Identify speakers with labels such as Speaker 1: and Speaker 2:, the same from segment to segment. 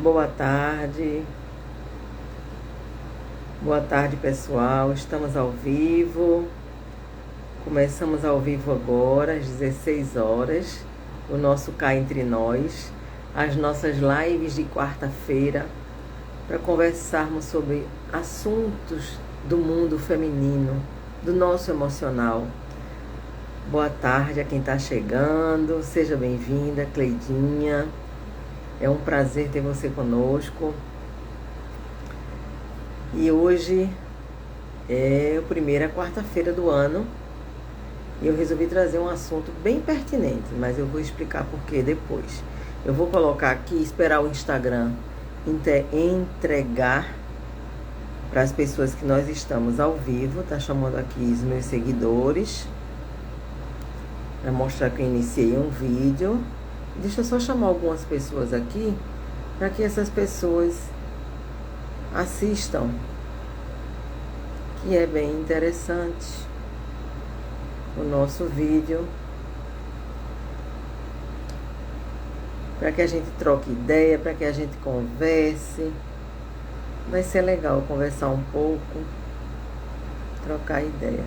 Speaker 1: Boa tarde pessoal, estamos ao vivo, começamos ao vivo agora às 16 horas, o nosso Cá Entre Nós, as nossas lives de quarta-feira, para conversarmos sobre assuntos do mundo feminino, do nosso emocional. Boa tarde a quem está chegando, seja bem-vinda, Cleidinha. É um prazer ter você conosco. E hoje é a primeira quarta-feira do ano e eu resolvi trazer um assunto bem pertinente, mas eu vou explicar por que depois. Eu vou colocar aqui, esperar o Instagram entregar para as pessoas que nós estamos ao vivo. Tá chamando aqui os meus seguidores para mostrar que eu iniciei um vídeo. Deixa eu só chamar algumas pessoas aqui para que essas pessoas assistam, que é bem interessante o nosso vídeo, para que a gente troque ideia, para que a gente converse. Vai ser legal conversar um pouco, trocar ideia.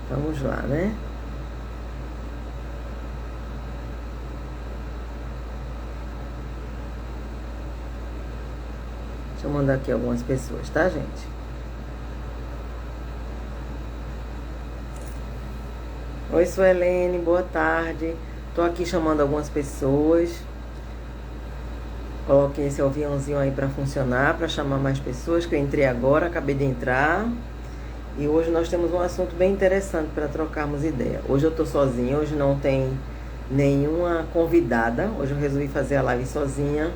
Speaker 1: Vamos lá, né? Deixa eu mandar aqui algumas pessoas, tá, gente? Oi, Suelene, boa tarde. Tô aqui chamando algumas pessoas. Coloquei esse aviãozinho aí para funcionar, para chamar mais pessoas, que eu entrei agora, acabei de entrar. E hoje nós temos um assunto bem interessante para trocarmos ideia. Hoje eu tô sozinha, hoje não tem nenhuma convidada. Hoje eu resolvi fazer a live sozinha,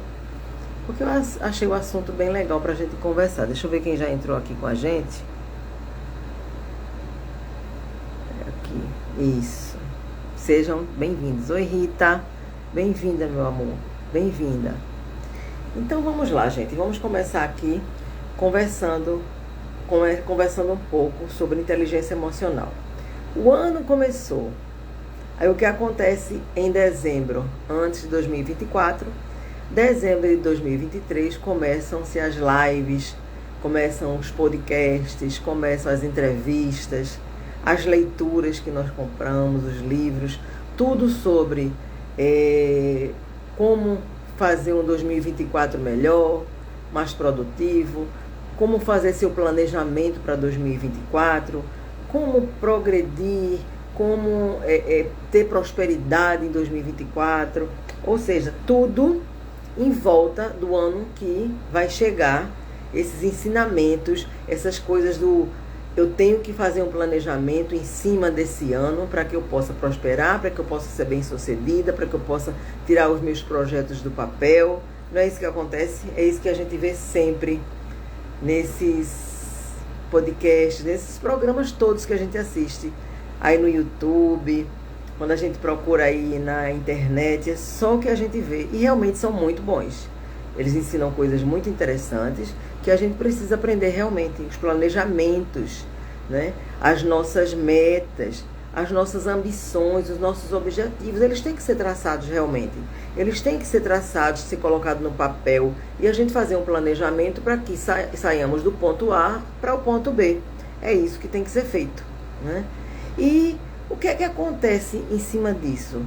Speaker 1: porque eu achei o assunto bem legal pra gente conversar. Deixa eu ver quem já entrou aqui com a gente. Aqui, isso. Sejam bem-vindos. Oi, Rita. Bem-vinda, meu amor. Bem-vinda. Então, vamos lá, gente. Vamos começar aqui conversando um pouco sobre inteligência emocional. O ano começou. Aí, o que acontece em dezembro, antes de 2024... Dezembro de 2023 começam-se as lives, começam os podcasts, começam as entrevistas, as leituras que nós compramos, os livros, tudo sobre como fazer um 2024 melhor, mais produtivo, como fazer seu planejamento para 2024, como progredir, como ter prosperidade em 2024, ou seja, tudo em volta do ano que vai chegar, esses ensinamentos, essas coisas eu tenho que fazer um planejamento em cima desse ano para que eu possa prosperar, para que eu possa ser bem-sucedida, para que eu possa tirar os meus projetos do papel. Não é isso que acontece? É isso que a gente vê sempre nesses podcasts, nesses programas todos que a gente assiste aí no YouTube. Quando a gente procura aí na internet, é só o que a gente vê. E realmente são muito bons. Eles ensinam coisas muito interessantes que a gente precisa aprender realmente. Os planejamentos, né? As nossas metas, as nossas ambições, os nossos objetivos, eles têm que ser traçados realmente. Eles têm que ser traçados, ser colocados no papel. E a gente fazer um planejamento para que saiamos do ponto A para o ponto B. É isso que tem que ser feito, né? E o que é que acontece em cima disso?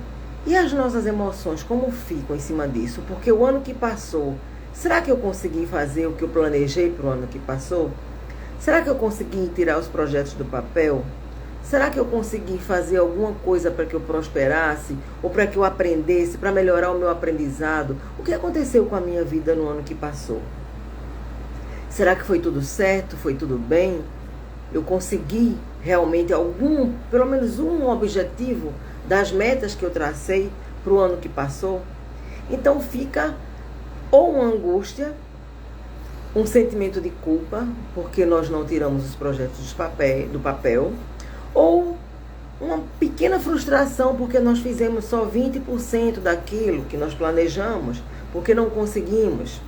Speaker 1: E as nossas emoções, como ficam em cima disso? Porque o ano que passou, será que eu consegui fazer o que eu planejei para o ano que passou? Será que eu consegui tirar os projetos do papel? Será que eu consegui fazer alguma coisa para que eu prosperasse? Ou para que eu aprendesse, para melhorar o meu aprendizado? O que aconteceu com a minha vida no ano que passou? Será que foi tudo certo? Foi tudo bem? Eu consegui realmente pelo menos um objetivo das metas que eu tracei para o ano que passou? Então fica ou uma angústia, um sentimento de culpa, porque nós não tiramos os projetos do papel, ou uma pequena frustração, porque nós fizemos só 20% daquilo que nós planejamos, porque não conseguimos.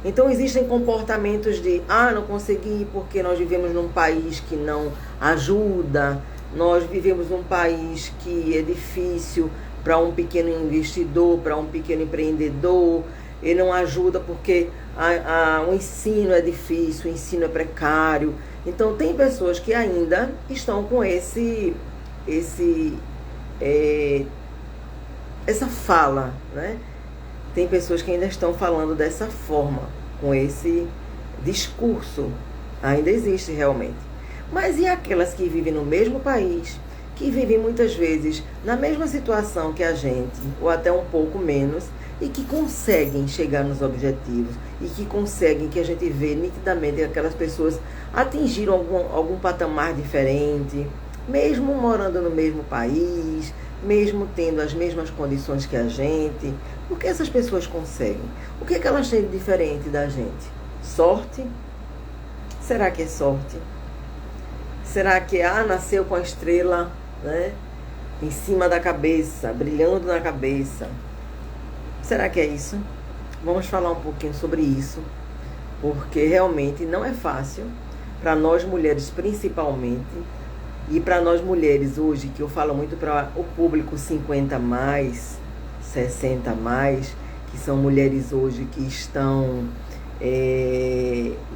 Speaker 1: Então existem comportamentos de não consegui porque nós vivemos num país que não ajuda, nós vivemos num país que é difícil para um pequeno investidor, para um pequeno empreendedor, ele não ajuda porque o ensino é difícil, o ensino é precário. Então, tem pessoas que ainda estão com essa fala, né? Tem pessoas que ainda estão falando dessa forma, com esse discurso. Ainda existe realmente. Mas e aquelas que vivem no mesmo país, que vivem muitas vezes na mesma situação que a gente, ou até um pouco menos, e que conseguem chegar nos objetivos, e que conseguem, que a gente vê nitidamente que aquelas pessoas atingiram algum patamar diferente, mesmo morando no mesmo país, mesmo tendo as mesmas condições que a gente. O que essas pessoas conseguem? O que elas têm de diferente da gente? Sorte? Será que é sorte? Será que nasceu com a estrela, né, em cima da cabeça, brilhando na cabeça? Será que é isso? Vamos falar um pouquinho sobre isso, porque realmente não é fácil para nós mulheres principalmente, e para nós mulheres hoje, que eu falo muito para o público 50 mais, 60 mais, que são mulheres hoje que estão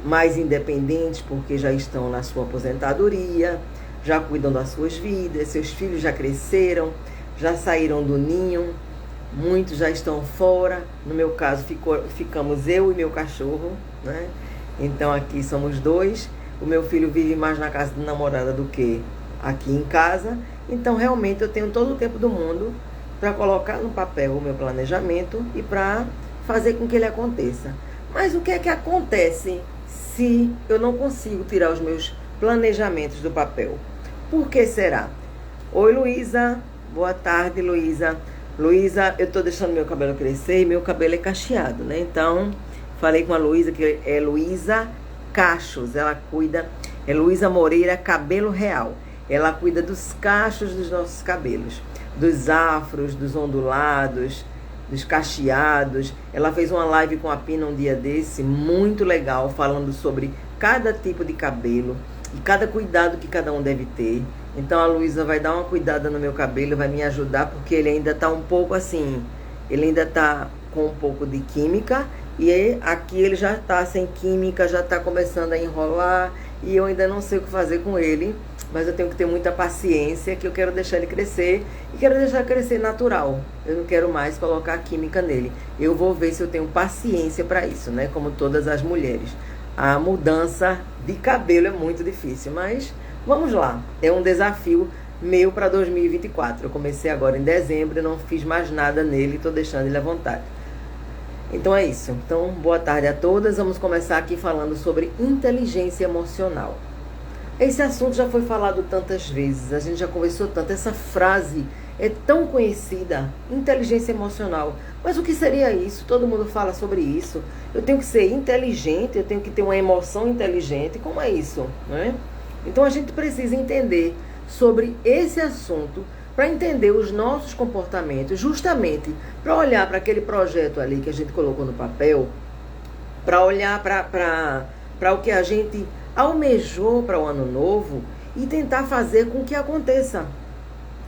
Speaker 1: mais independentes, porque já estão na sua aposentadoria, já cuidam das suas vidas, seus filhos já cresceram, já saíram do ninho, muitos já estão fora. No meu caso, ficamos eu e meu cachorro, né? Então aqui somos dois. O meu filho vive mais na casa da namorada do que aqui em casa. Então realmente eu tenho todo o tempo do mundo para colocar no papel o meu planejamento e para fazer com que ele aconteça. Mas o que é que acontece se eu não consigo tirar os meus planejamentos do papel? Por que será? Oi, Luísa. Boa tarde, Luísa. Luísa, eu tô deixando meu cabelo crescer e meu cabelo é cacheado, né? Então, falei com a Luísa, que é Luísa Cachos. Ela cuida, é Luísa Moreira Cabelo Real. Ela cuida dos cachos dos nossos cabelos, dos afros, dos ondulados, dos cacheados. Ela fez uma live com a Pina um dia desse, muito legal, falando sobre cada tipo de cabelo e cada cuidado que cada um deve ter. Então a Luísa vai dar uma cuidada no meu cabelo, vai me ajudar, porque ele ainda tá um pouco assim, ele ainda tá com um pouco de química, e aqui ele já tá sem química, já tá começando a enrolar, e eu ainda não sei o que fazer com ele, mas eu tenho que ter muita paciência, que eu quero deixar ele crescer, e quero deixar crescer natural. Eu não quero mais colocar química nele. Eu vou ver se eu tenho paciência para isso, né? Como todas as mulheres. A mudança de cabelo é muito difícil, mas vamos lá. É um desafio meu para 2024. Eu comecei agora em dezembro, não fiz mais nada nele, estou deixando ele à vontade. Então é isso. Então, boa tarde a todas. Vamos começar aqui falando sobre inteligência emocional. Esse assunto já foi falado tantas vezes, a gente já conversou tanto. Essa frase é tão conhecida, inteligência emocional. Mas o que seria isso? Todo mundo fala sobre isso. Eu tenho que ser inteligente, eu tenho que ter uma emoção inteligente. Como é isso, né? Então a gente precisa entender sobre esse assunto para entender os nossos comportamentos, justamente para olhar para aquele projeto ali que a gente colocou no papel, para olhar para o que a gente almejou para o ano novo e tentar fazer com que aconteça.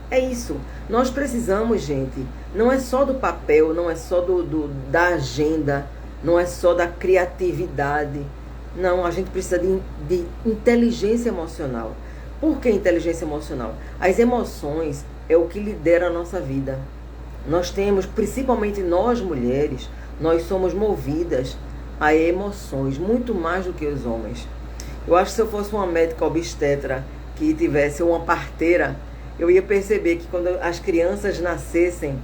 Speaker 1: É isso. Nós precisamos, gente, não é só do papel, não é só da agenda, não é só da criatividade. Não, a gente precisa de inteligência emocional. Por que inteligência emocional? As emoções é o que lidera a nossa vida. Nós temos, principalmente nós mulheres, nós somos movidas a emoções, muito mais do que os homens. Eu acho que se eu fosse uma médica obstetra que tivesse uma parteira, eu ia perceber que quando as crianças nascessem,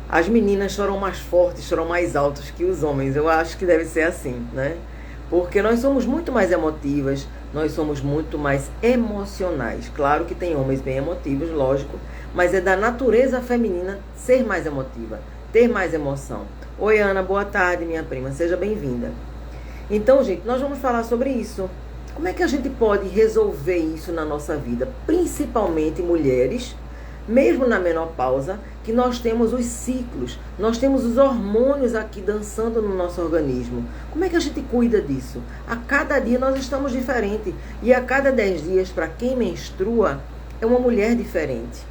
Speaker 1: as meninas choram mais fortes, choram mais altos que os homens. Eu acho que deve ser assim, né? Porque nós somos muito mais emotivas, nós somos muito mais emocionais. Claro que tem homens bem emotivos, lógico, mas é da natureza feminina ser mais emotiva, ter mais emoção. Oi, Ana, boa tarde, minha prima, seja bem-vinda. Então, gente, nós vamos falar sobre isso. Como é que a gente pode resolver isso na nossa vida? Principalmente mulheres, mesmo na menopausa, que nós temos os ciclos, nós temos os hormônios aqui dançando no nosso organismo. Como é que a gente cuida disso? A cada dia nós estamos diferentes. E a cada 10 dias, para quem menstrua, é uma mulher diferente.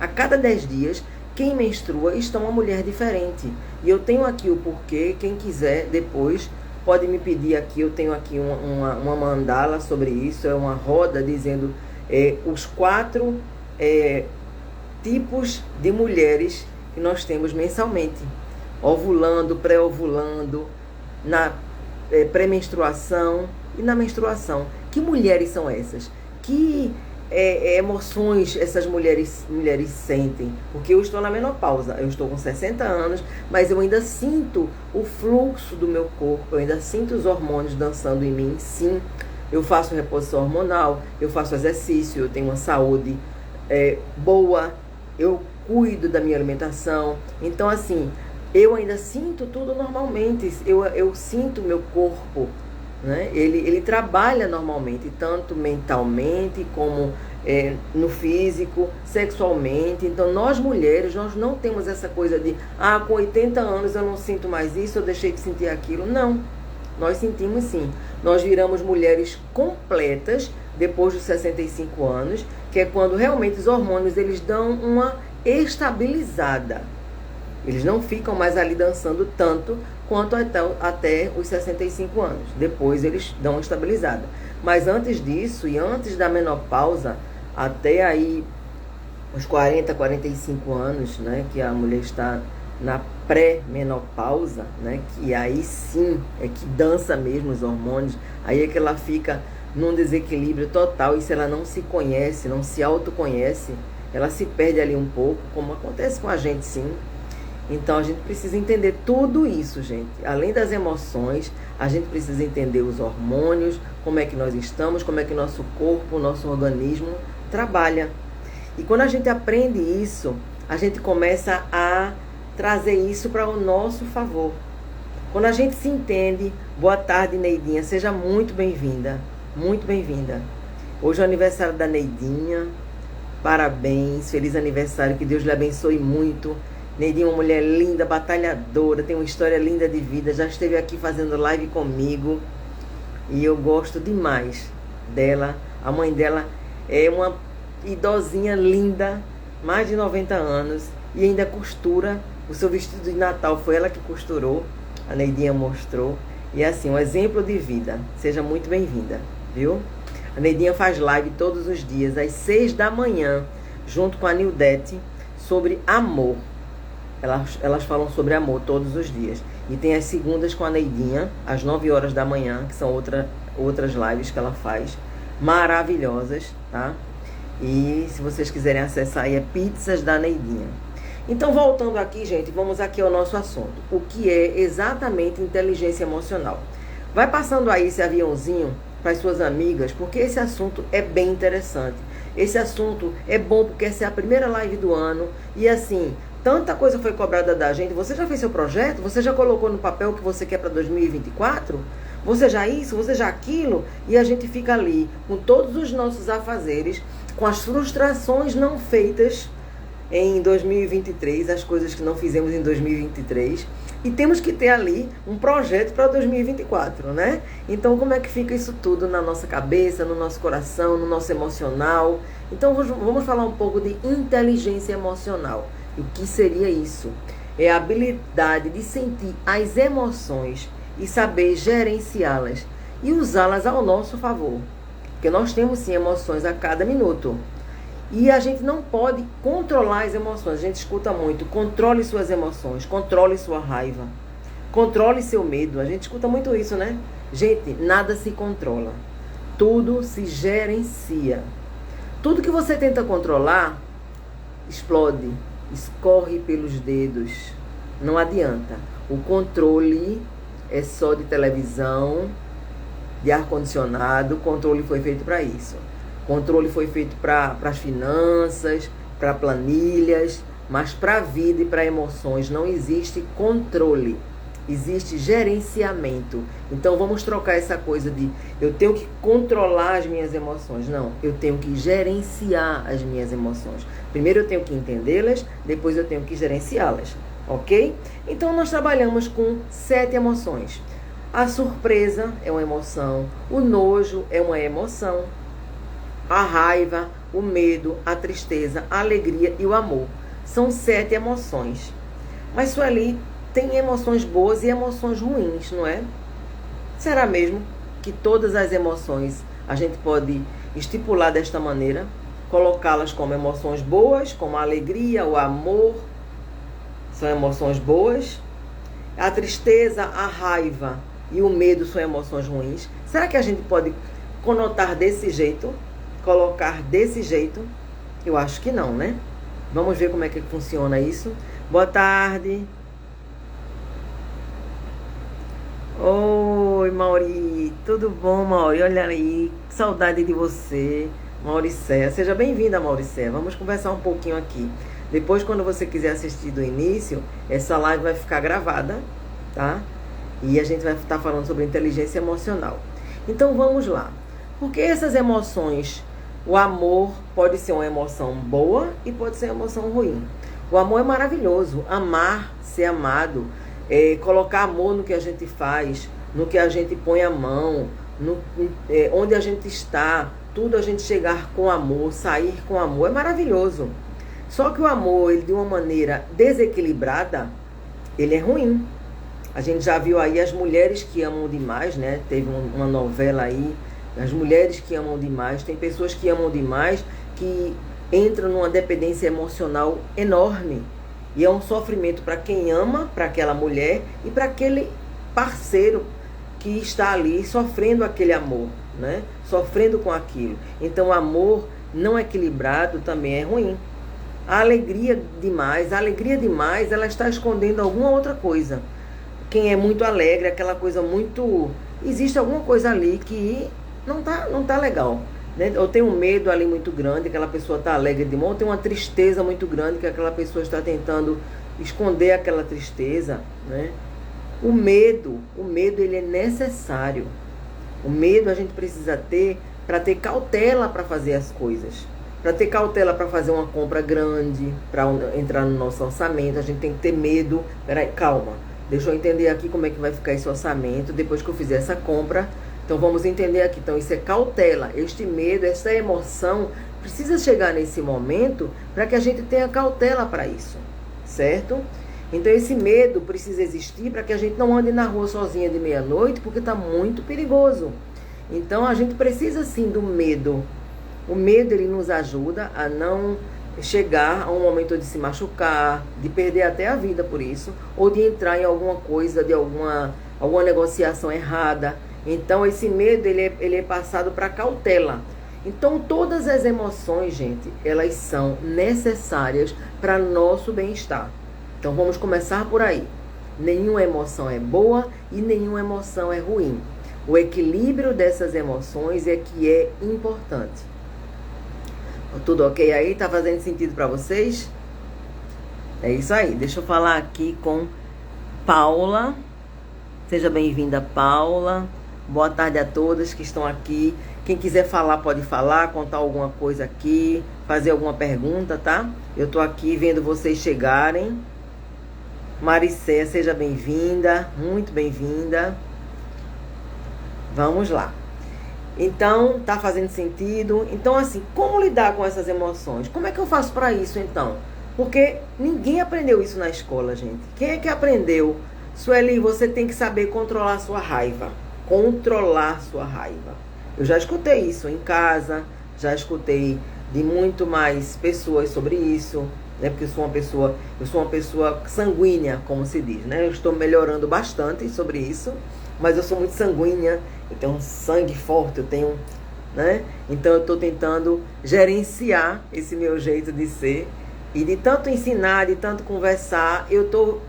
Speaker 1: A cada 10 dias quem menstrua está uma mulher diferente. E eu tenho aqui o porquê, quem quiser depois pode me pedir aqui, eu tenho aqui uma mandala sobre isso, é uma roda dizendo os 4 tipos de mulheres que nós temos mensalmente. Ovulando, pré-ovulando, na pré-menstruação e na menstruação. Que mulheres são essas? Que emoções essas mulheres sentem? Porque eu estou na menopausa, eu estou com 60 anos, mas eu ainda sinto o fluxo do meu corpo, eu ainda sinto os hormônios dançando em mim, sim. Eu faço reposição hormonal, eu faço exercício, eu tenho uma saúde boa, eu cuido da minha alimentação. Então, assim, eu ainda sinto tudo normalmente, eu sinto o meu corpo, né? Ele trabalha normalmente, tanto mentalmente como no físico, sexualmente. Então, nós mulheres, nós não temos essa coisa de com 80 anos eu não sinto mais isso, eu deixei de sentir aquilo. Não, nós sentimos sim. Nós viramos mulheres completas depois dos 65 anos, que é quando realmente os hormônios eles dão uma estabilizada. Eles não ficam mais ali dançando tanto quanto até os 65 anos. Depois eles dão uma estabilizada. Mas antes disso, e antes da menopausa, até aí os 40, 45 anos, né, que a mulher está na pré-menopausa, né, que aí sim é que dança mesmo os hormônios, aí é que ela fica num desequilíbrio total, e se ela não se conhece, não se autoconhece, ela se perde ali um pouco, como acontece com a gente sim. Então a gente precisa entender tudo isso, gente. Além das emoções, a gente precisa entender os hormônios, como é que nós estamos, como é que nosso corpo, nosso organismo trabalha. E quando a gente aprende isso, a gente começa a trazer isso para o nosso favor. Quando a gente se entende, boa tarde, Neidinha, seja muito bem-vinda, muito bem-vinda. Hoje é o aniversário da Neidinha, parabéns, feliz aniversário, que Deus lhe abençoe muito. Neidinha é uma mulher linda, batalhadora, tem uma história linda de vida, já esteve aqui fazendo live comigo e eu gosto demais dela. A mãe dela é uma idosinha linda, mais de 90 anos, e ainda costura. O seu vestido de Natal foi ela que costurou, a Neidinha mostrou. E é assim, um exemplo de vida. Seja muito bem-vinda, viu? A Neidinha faz live todos os dias, às 6 da manhã, junto com a Nildete, sobre amor. Elas falam sobre amor todos os dias. E tem as segundas com a Neidinha, às 9 horas da manhã, que são outras lives que ela faz, maravilhosas, tá? E se vocês quiserem acessar aí, é Pizzas da Neidinha. Então, voltando aqui, gente, vamos aqui ao nosso assunto. O que é exatamente inteligência emocional? Vai passando aí esse aviãozinho para as suas amigas, porque esse assunto é bem interessante. Esse assunto é bom porque essa é a primeira live do ano. E assim, tanta coisa foi cobrada da gente. Você já fez seu projeto? Você já colocou no papel o que você quer para 2024? Você já isso? Você já aquilo? E a gente fica ali com todos os nossos afazeres, com as frustrações não feitas em 2023, as coisas que não fizemos em 2023, e temos que ter ali um projeto para 2024, né? Então, como é que fica isso tudo na nossa cabeça, no nosso coração, no nosso emocional? Então, vamos falar um pouco de inteligência emocional. E o que seria isso? É a habilidade de sentir as emoções e saber gerenciá-las e usá-las ao nosso favor. Porque nós temos sim emoções a cada minuto. E a gente não pode controlar as emoções. A gente escuta muito, controle suas emoções, controle sua raiva, controle seu medo. A gente escuta muito isso, né? Gente, nada se controla. Tudo se gerencia. Tudo que você tenta controlar, explode, escorre pelos dedos. Não adianta. O controle é só de televisão, de ar-condicionado. O controle foi feito para isso. Controle foi feito para as finanças, para planilhas, mas para a vida e para emoções não existe controle, existe gerenciamento. Então vamos trocar essa coisa de eu tenho que controlar as minhas emoções. Não, eu tenho que gerenciar as minhas emoções. Primeiro eu tenho que entendê-las, depois eu tenho que gerenciá-las, ok? Então nós trabalhamos com 7 emoções. A surpresa é uma emoção, o nojo é uma emoção, a raiva, o medo, a tristeza, a alegria e o amor. são 7 emoções. Mas Sueli, tem emoções boas e emoções ruins, não é? Será mesmo que todas as emoções a gente pode estipular desta maneira? Colocá-las como emoções boas, como a alegria, o amor, são emoções boas. A tristeza, a raiva e o medo são emoções ruins. Será que a gente pode conotar desse jeito? Colocar desse jeito? Eu acho que não, né? Vamos ver como é que funciona isso. Boa tarde. Oi, Mauri. Tudo bom, Mauri? Olha aí, que saudade de você, Mauricéia. Seja bem-vinda, Mauricéia. Vamos conversar um pouquinho aqui. Depois, quando você quiser assistir do início, essa live vai ficar gravada, tá? E a gente vai estar falando sobre inteligência emocional. Então, vamos lá. Porque essas emoções, o amor pode ser uma emoção boa e pode ser uma emoção ruim. O amor é maravilhoso. Amar, ser amado, colocar amor no que a gente faz, no que a gente põe a mão, onde a gente está, tudo a gente chegar com amor, sair com amor, é maravilhoso. Só que o amor, ele de uma maneira desequilibrada, ele é ruim. A gente já viu aí as mulheres que amam demais, né? Teve uma novela aí, as mulheres que amam demais. Tem pessoas que amam demais, que entram numa dependência emocional enorme. E é um sofrimento para quem ama, para aquela mulher e para aquele parceiro que está ali sofrendo aquele amor, né? Sofrendo com aquilo. Então o amor não equilibrado também é ruim. A alegria demais, ela está escondendo alguma outra coisa. Quem é muito alegre, aquela coisa muito... Existe alguma coisa ali que não tá legal, né? Ou tem um medo ali muito grande, aquela pessoa está alegre demais, ou tem uma tristeza muito grande, que aquela pessoa está tentando esconder aquela tristeza, né? O medo, ele é necessário. O medo a gente precisa ter para ter cautela para fazer as coisas. Para ter cautela para fazer uma compra grande, para entrar no nosso orçamento, a gente tem que ter medo. Peraí, calma. Deixa eu entender aqui como é que vai ficar esse orçamento depois que eu fizer essa compra. Então vamos entender aqui. Então isso é cautela. Este medo, essa emoção precisa chegar nesse momento para que a gente tenha cautela para isso, certo? Então esse medo precisa existir para que a gente não ande na rua sozinha de meia-noite, porque está muito perigoso. Então a gente precisa sim do medo. O medo, ele nos ajuda a não chegar a um momento de se machucar, de perder até a vida por isso, ou de entrar em alguma coisa, de alguma negociação errada. Então esse medo, ele é passado para cautela. Então todas as emoções, gente, elas são necessárias para nosso bem-estar. Então vamos começar por aí. Nenhuma emoção é boa e nenhuma emoção é ruim. O equilíbrio dessas emoções é que é importante. Tudo ok aí? Tá fazendo sentido para vocês? É isso aí. Deixa eu falar aqui com Paula. Seja bem-vinda, Paula. Boa tarde a todas que estão aqui. Quem quiser falar, pode falar, contar alguma coisa aqui, fazer alguma pergunta, tá? Eu tô aqui vendo vocês chegarem. Maricé, seja bem-vinda. Muito bem-vinda. Vamos lá. Então, tá fazendo sentido? Então, assim, como lidar com essas emoções? Como é que eu faço para isso, então? Porque ninguém aprendeu isso na escola, gente. Quem é que aprendeu? Sueli, você tem que saber controlar a sua raiva. Controlar a sua raiva. Eu já escutei isso em casa, já escutei de muito mais pessoas sobre isso, né? Porque eu sou uma pessoa sanguínea, como se diz, né? Eu estou melhorando bastante sobre isso, mas eu sou muito sanguínea, eu tenho um sangue forte, eu tenho, né? Então eu estou tentando gerenciar esse meu jeito de ser, e de tanto ensinar, de tanto conversar, eu estou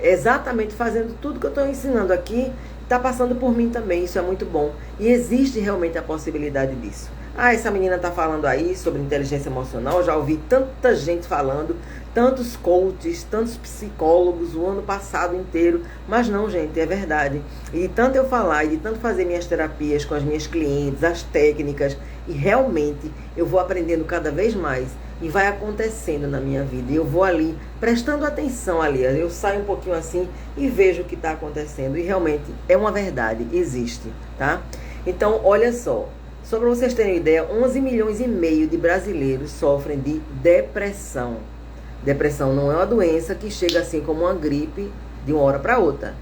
Speaker 1: exatamente fazendo tudo que eu estou ensinando aqui, está passando por mim também. Isso é muito bom, e existe realmente a possibilidade disso. Ah, essa menina está falando aí sobre inteligência emocional. Eu já ouvi tanta gente falando, tantos coaches, tantos psicólogos o ano passado inteiro. Mas não, gente, é verdade. E de tanto eu falar, e de tanto fazer minhas terapias com as minhas clientes, as técnicas, e realmente eu vou aprendendo cada vez mais. E vai acontecendo na minha vida. E eu vou ali, prestando atenção ali. Eu saio um pouquinho assim e vejo o que está acontecendo. E realmente é uma verdade, existe, tá? Então, olha só. Só para vocês terem uma ideia, 11 milhões e meio de brasileiros sofrem de depressão. Depressão não é uma doença que chega assim como uma gripe de uma hora para outra.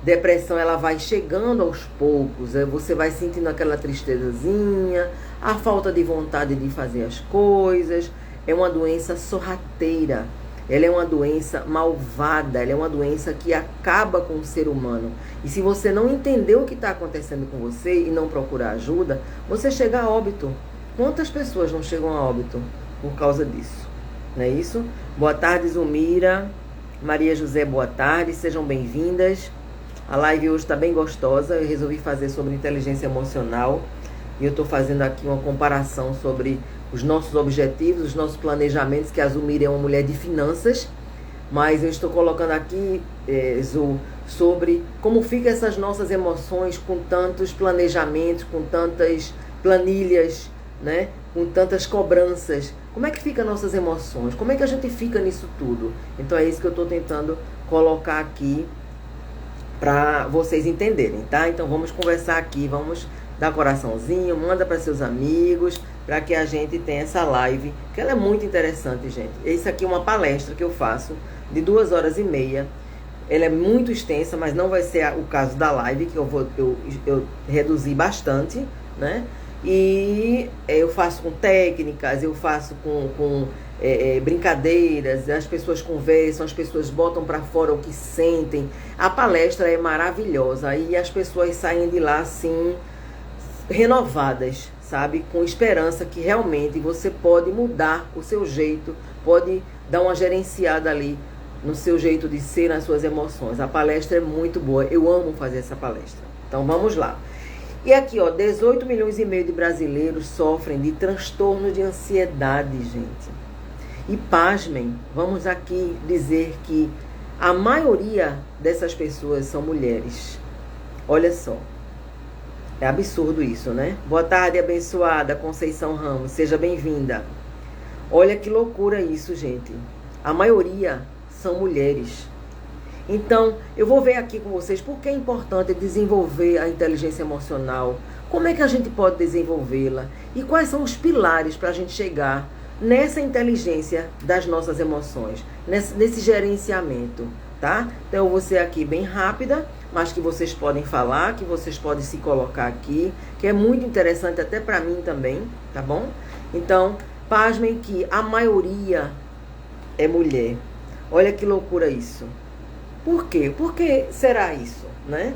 Speaker 1: Depressão, ela vai chegando aos poucos, você vai sentindo aquela tristezazinha, a falta de vontade de fazer as coisas. É uma doença sorrateira, ela é uma doença malvada, ela é uma doença que acaba com o ser humano. E se você não entender o que está acontecendo com você e não procurar ajuda, você chega a óbito. Quantas pessoas não chegam a óbito por causa disso? Não é isso? Boa tarde, Zumira. Maria José, boa tarde, sejam bem-vindas. A live hoje está bem gostosa, eu resolvi fazer sobre inteligência emocional. E eu estou fazendo aqui uma comparação sobre os nossos objetivos, os nossos planejamentos, que a Zumira é uma mulher de finanças. Mas eu estou colocando aqui, Zu, sobre como ficam essas nossas emoções com tantos planejamentos, com tantas planilhas, né? Com tantas cobranças. Como é que ficam nossas emoções? Como é que a gente fica nisso tudo? Então é isso que eu estou tentando colocar aqui para vocês entenderem, tá? Então vamos conversar aqui, vamos dar coraçãozinho, manda para seus amigos, para que a gente tenha essa live, que ela é muito interessante, gente. Isso aqui é uma palestra que eu faço de 2h30. Ela é muito extensa, mas não vai ser o caso da live, que eu reduzi bastante, né? E eu faço com técnicas, eu faço com brincadeiras, as pessoas conversam, as pessoas botam para fora o que sentem. A palestra é maravilhosa e as pessoas saem de lá assim renovadas, sabe? Com esperança que realmente você pode mudar o seu jeito, pode dar uma gerenciada ali no seu jeito de ser, nas suas emoções. A palestra é muito boa, eu amo fazer essa palestra. Então vamos lá. E aqui, ó, 18 milhões e meio de brasileiros sofrem de transtorno de ansiedade, gente. E pasmem, vamos aqui dizer que a maioria dessas pessoas são mulheres. Olha só. É absurdo isso, né? Boa tarde, abençoada Conceição Ramos. Seja bem-vinda. Olha que loucura isso, gente. A maioria são mulheres. Então, eu vou ver aqui com vocês por que é importante desenvolver a inteligência emocional. Como é que a gente pode desenvolvê-la? E quais são os pilares para a gente chegar nessa inteligência das nossas emoções, nesse gerenciamento, tá? Então eu vou ser aqui bem rápida, mas que vocês podem falar, que vocês podem se colocar aqui, que é muito interessante até para mim também, tá bom? Então, pasmem que a maioria é mulher. Olha que loucura isso. Por quê? Por que será isso, né?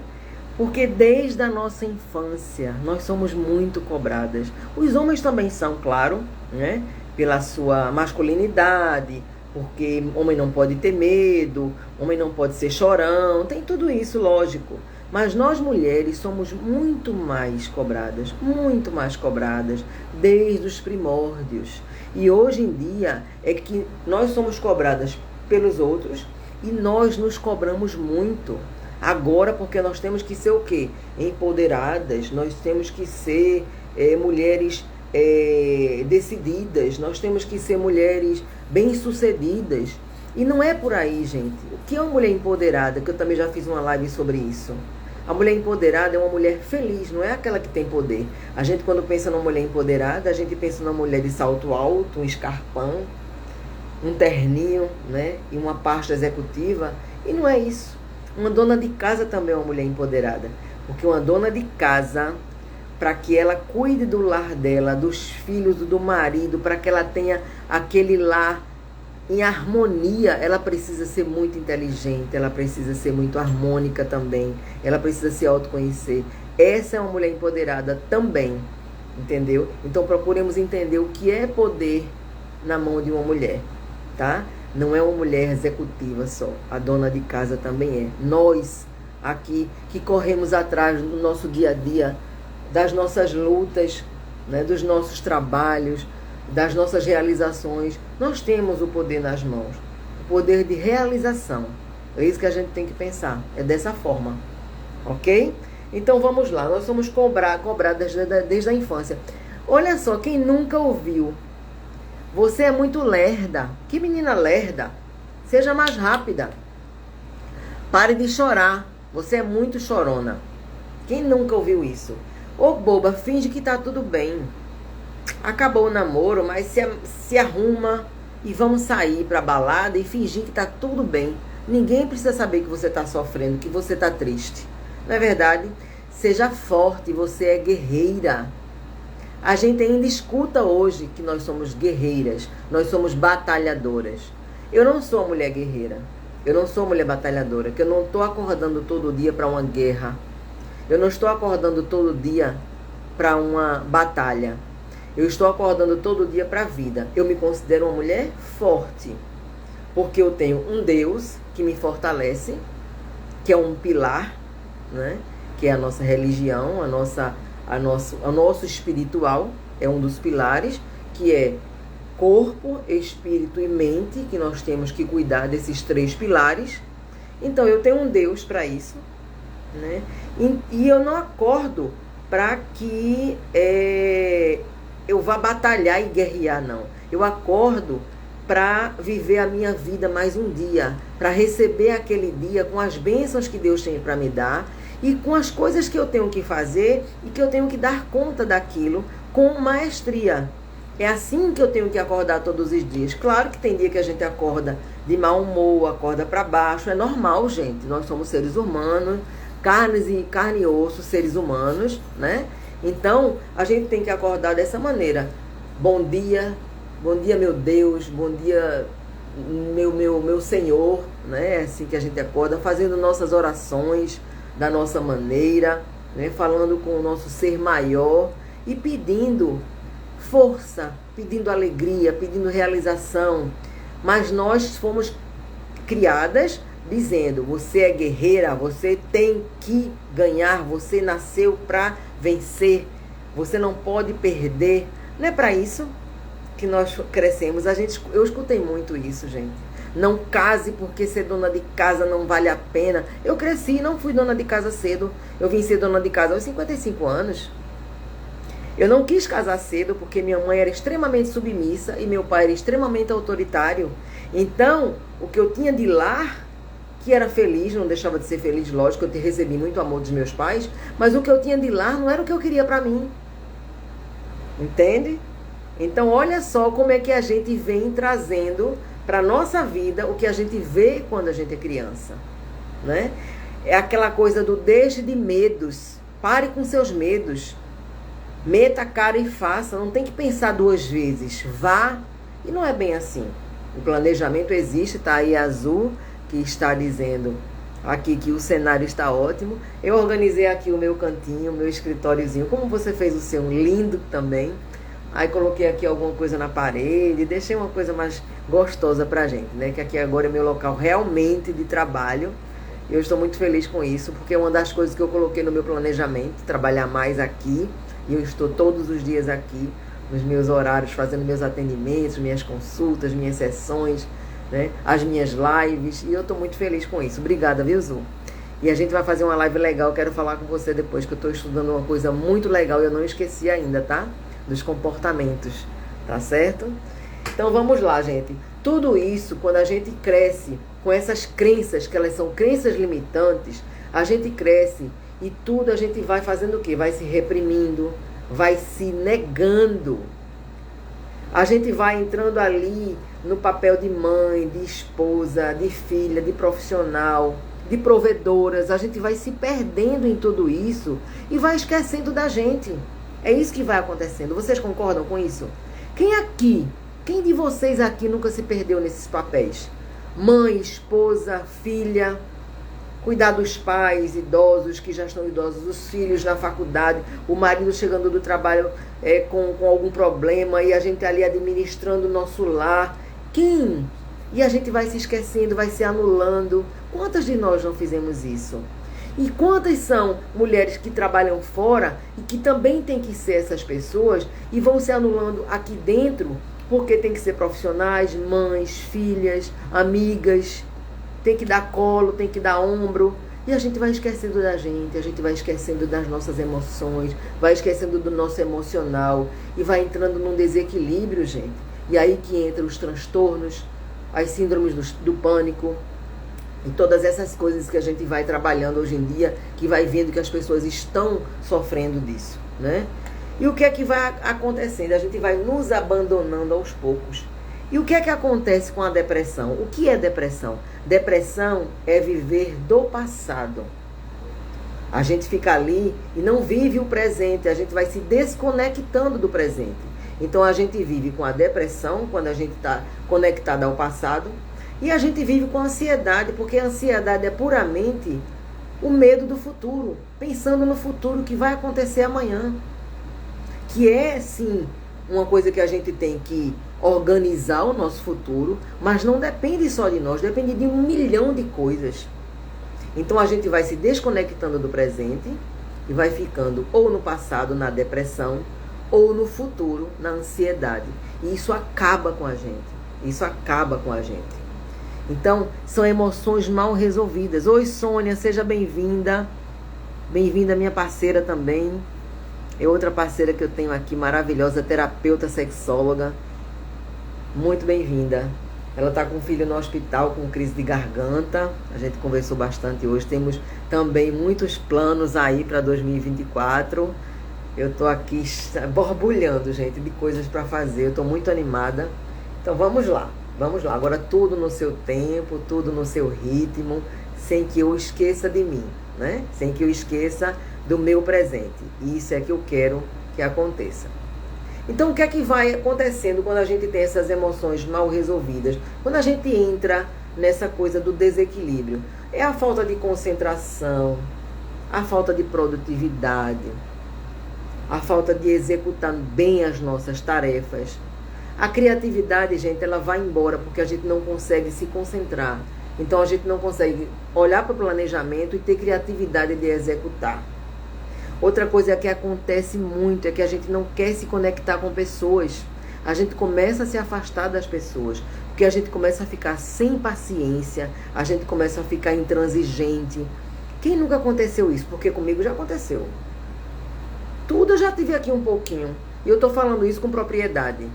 Speaker 1: Porque desde a nossa infância nós somos muito cobradas. Os homens também são, claro, né? Pela sua masculinidade, porque homem não pode ter medo, homem não pode ser chorão, tem tudo isso, lógico. Mas nós mulheres somos muito mais cobradas desde os primórdios. E hoje em dia é que nós somos cobradas pelos outros e nós nos cobramos muito. Agora, porque nós temos que ser o quê? Empoderadas, nós temos que ser mulheres decididas, nós temos que ser mulheres bem-sucedidas. E não é por aí, gente. O que é uma mulher empoderada? Que eu também já fiz uma live sobre isso. A mulher empoderada é uma mulher feliz, não é aquela que tem poder. A gente, quando pensa numa mulher empoderada, a gente pensa numa mulher de salto alto, um escarpão, um terninho, né? E uma pasta executiva. E não é isso. Uma dona de casa também é uma mulher empoderada. Porque uma dona de casa, para que ela cuide do lar dela, dos filhos, do marido, para que ela tenha aquele lar em harmonia, ela precisa ser muito inteligente, ela precisa ser muito harmônica também, ela precisa se autoconhecer. Essa é uma mulher empoderada também, entendeu? Então procuremos entender o que é poder na mão de uma mulher, tá? Não é uma mulher executiva só, a dona de casa também é. Nós aqui que corremos atrás do nosso dia a dia, das nossas lutas, né, dos nossos trabalhos, das nossas realizações, nós temos o poder nas mãos, o poder de realização. É isso que a gente tem que pensar, é dessa forma, ok? Então vamos lá, nós somos cobradas desde a infância. Olha só, quem nunca ouviu, você é muito lerda. Que menina lerda, seja mais rápida, pare de chorar, você é muito chorona. Quem nunca ouviu isso? Ô boba, finge que tá tudo bem. Acabou o namoro, mas se arruma e vamos sair para a balada e fingir que está tudo bem. Ninguém precisa saber que você está sofrendo, que você está triste. Não é verdade? Seja forte, você é guerreira. A gente ainda escuta hoje que nós somos guerreiras, nós somos batalhadoras. Eu não sou uma mulher guerreira, eu não sou mulher batalhadora, que eu não estou acordando todo dia para uma guerra. Eu não estou acordando todo dia para uma batalha. Eu estou acordando todo dia para a vida. Eu me considero uma mulher forte, porque eu tenho um Deus que me fortalece, que é um pilar, né? Que é a nossa religião, o nosso espiritual, é um dos pilares, que é corpo, espírito e mente, que nós temos que cuidar desses 3 pilares. Então eu tenho um Deus para isso, né? E eu não acordo para que eu vá batalhar e guerrear, não. Eu acordo para viver a minha vida mais um dia, para receber aquele dia com as bênçãos que Deus tem para me dar e com as coisas que eu tenho que fazer e que eu tenho que dar conta daquilo com maestria. É assim que eu tenho que acordar todos os dias. Claro que tem dia que a gente acorda de mau humor, acorda para baixo, é normal, gente. Nós somos seres humanos, carne e osso, seres humanos, né? Então, a gente tem que acordar dessa maneira. Bom dia, meu Deus, bom dia, meu Senhor, né? É assim que a gente acorda, fazendo nossas orações da nossa maneira, né? Falando com o nosso ser maior e pedindo força, pedindo alegria, pedindo realização. Mas nós fomos criadas dizendo: você é guerreira, você tem que ganhar, você nasceu para vencer, você não pode perder. Não é para isso que nós crescemos. Eu escutei muito isso, gente. Não case porque ser dona de casa não vale a pena. Eu cresci e não fui dona de casa cedo. Eu vim ser dona de casa aos 55 anos. Eu não quis casar cedo porque minha mãe era extremamente submissa e meu pai era extremamente autoritário. Então, o que eu tinha de lar, que era feliz, não deixava de ser feliz, lógico, eu recebi muito amor dos meus pais, mas o que eu tinha de lar não era o que eu queria para mim. Entende? Então, olha só como é que a gente vem trazendo para a nossa vida o que a gente vê quando a gente é criança, né? É aquela coisa do deixe de medos, pare com seus medos, meta a cara e faça, não tem que pensar 2 vezes, vá. E não é bem assim. O planejamento existe, tá aí azul, que está dizendo aqui que o cenário está ótimo. Eu organizei aqui o meu cantinho, o meu escritóriozinho, como você fez o seu, lindo também. Aí coloquei aqui alguma coisa na parede, deixei uma coisa mais gostosa pra gente, né? Que aqui agora é meu local realmente de trabalho. Eu estou muito feliz com isso, porque é uma das coisas que eu coloquei no meu planejamento, trabalhar mais aqui. E eu estou todos os dias aqui, nos meus horários, fazendo meus atendimentos, minhas consultas, minhas sessões, né? As minhas lives. E eu estou muito feliz com isso. Obrigada, viu, Zu? E a gente vai fazer uma live legal, quero falar com você depois, que eu estou estudando uma coisa muito legal e eu não esqueci ainda, tá? Dos comportamentos, tá certo? Então vamos lá, gente. Tudo isso, quando a gente cresce com essas crenças, que elas são crenças limitantes, a gente cresce e tudo a gente vai fazendo o quê? Vai se reprimindo, vai se negando. A gente vai entrando ali no papel de mãe, de esposa, de filha, de profissional, de provedoras. A gente vai se perdendo em tudo isso e vai esquecendo da gente. É isso que vai acontecendo. Vocês concordam com isso? Quem de vocês aqui nunca se perdeu nesses papéis? Mãe, esposa, filha, cuidar dos pais idosos, que já estão idosos, os filhos na faculdade, o marido chegando do trabalho com algum problema e a gente ali administrando o nosso lar. Quem? E a gente vai se esquecendo, vai se anulando. Quantas de nós não fizemos isso? E quantas são mulheres que trabalham fora e que também tem que ser essas pessoas e vão se anulando aqui dentro porque tem que ser profissionais, mães, filhas, amigas, tem que dar colo, tem que dar ombro. E a gente vai esquecendo da gente, a gente vai esquecendo das nossas emoções, vai esquecendo do nosso emocional e vai entrando num desequilíbrio, gente. E aí que entram os transtornos, as síndromes do pânico, e todas essas coisas que a gente vai trabalhando hoje em dia, que vai vendo que as pessoas estão sofrendo disso, né? E o que é que vai acontecendo? A gente vai nos abandonando aos poucos. E o que é que acontece com a depressão? O que é depressão? Depressão é viver do passado. A gente fica ali e não vive o presente, a gente vai se desconectando do presente. Então a gente vive com a depressão quando a gente está conectado ao passado, e a gente vive com a ansiedade, porque a ansiedade é puramente o medo do futuro, pensando no futuro que vai acontecer amanhã. Que é, sim, uma coisa que a gente tem que organizar o nosso futuro, mas não depende só de nós, depende de 1 milhão de coisas. Então a gente vai se desconectando do presente e vai ficando ou no passado, na depressão, ou no futuro, na ansiedade. E isso acaba com a gente. Isso acaba com a gente. Então, são emoções mal resolvidas. Oi, Sônia, seja bem-vinda. Bem-vinda, minha parceira também. É outra parceira que eu tenho aqui, maravilhosa, terapeuta sexóloga. Muito bem-vinda. Ela está com um filho no hospital com crise de garganta. A gente conversou bastante hoje. Temos também muitos planos aí para 2024. Eu estou aqui borbulhando, gente, de coisas para fazer. Eu estou muito animada. Então vamos lá, vamos lá. Agora tudo no seu tempo, tudo no seu ritmo, sem que eu esqueça de mim, né? Sem que eu esqueça do meu presente. E isso é que eu quero que aconteça. Então, o que é que vai acontecendo quando a gente tem essas emoções mal resolvidas? Quando a gente entra nessa coisa do desequilíbrio. É a falta de concentração, a falta de produtividade, a falta de executar bem as nossas tarefas. A criatividade, gente, ela vai embora porque a gente não consegue se concentrar. Então, a gente não consegue olhar para o planejamento e ter criatividade de executar. Outra coisa que acontece muito é que a gente não quer se conectar com pessoas. A gente começa a se afastar das pessoas, porque a gente começa a ficar sem paciência, a gente começa a ficar intransigente. Quem nunca aconteceu isso? Porque comigo já aconteceu. Tudo eu já tive aqui um pouquinho. E eu estou falando isso com propriedade.